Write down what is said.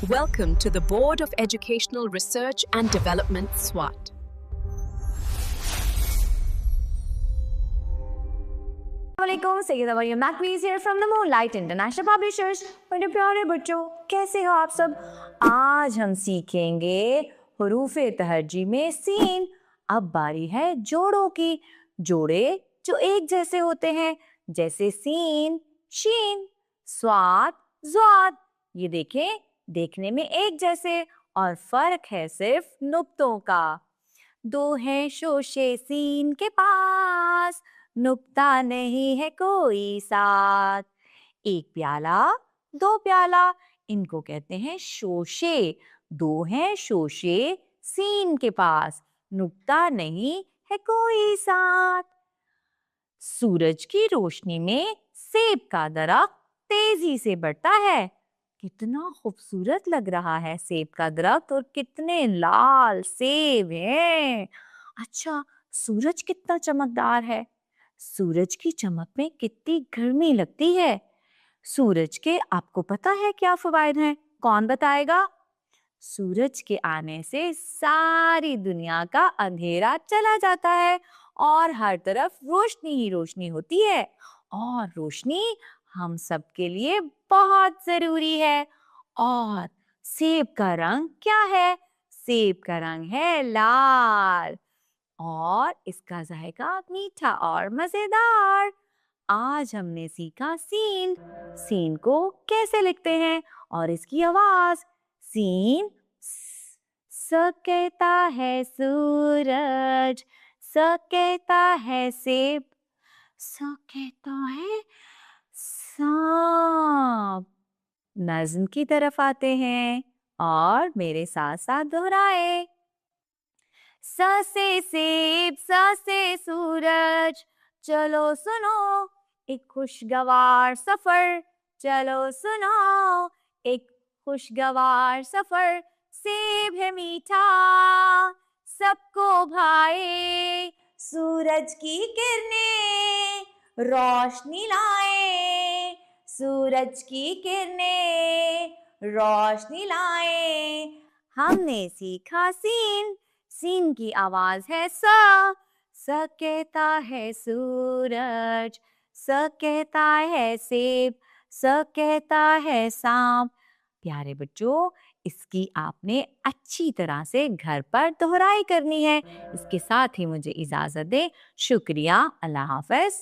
Welcome to the Board of Educational Research and Development, SWAT. Assalamualaikum, Sayyida Maryam Naqvi here from the Moonlight International Publishers। मेरे प्यारे बच्चों, कैसे हो आप सब? आज हम सीखेंगे हुरूफ़े तहज्जी में सीन। अब बारी है जोड़ों की। जोड़े जो एक जैसे होते हैं, जैसे सीन, शीन, स्वाद, ज़्वाद। ये देखें, देखने में एक जैसे और फर्क है सिर्फ नुक्तों का। दो हैं शोशे सीन के पास, नुक्ता नहीं है कोई साथ। एक प्याला, दो प्याला, इनको कहते हैं शोशे। दो हैं शोशे सीन के पास, नुक्ता नहीं है कोई साथ। सूरज की रोशनी में सेब का दरख्त तेजी से बढ़ता है। कितना खूबसूरत लग रहा है सेब का दरख्त, और कितने लाल सेब हैं। अच्छा, सूरज कितना चमकदार है। सूरज की चमक में कितनी गर्मी लगती है। सूरज के आपको पता है क्या फवायद हैं? कौन बताएगा? सूरज के आने से सारी दुनिया का अंधेरा चला जाता है और हर तरफ रोशनी ही रोशनी होती है। और रोशनी हम सब के लिए बहुत जरूरी है। और सेब का रंग क्या है? सेब का रंग है लाल, और इसका जायका मीठा और मजेदार। आज हमने सीखा सीन। सीन को कैसे लिखते हैं और इसकी आवाज। सीन, स कहता है सूरज, स कहता है सेब, स कहता है सांप। नज्म की तरफ आते हैं और मेरे साथ साथ दोहराए। स से सेब, स से सूरज, चलो सुनो एक खुशगवार सफर। चलो सुनो एक खुशगवार सफर। सेब है मीठा, सबको भाए, सूरज की किरणें रोशनी लाए। सूरज की किरणें रोशनी लाए। हमने सीखा सीन। सीन की आवाज है स। स कहता है सूरज, स कहता है सेब, स कहता है सांप। प्यारे बच्चों, इसकी आपने अच्छी तरह से घर पर दोहराई करनी है। इसके साथ ही मुझे इजाजत दें। शुक्रिया, अल्लाह हाफ़िज़।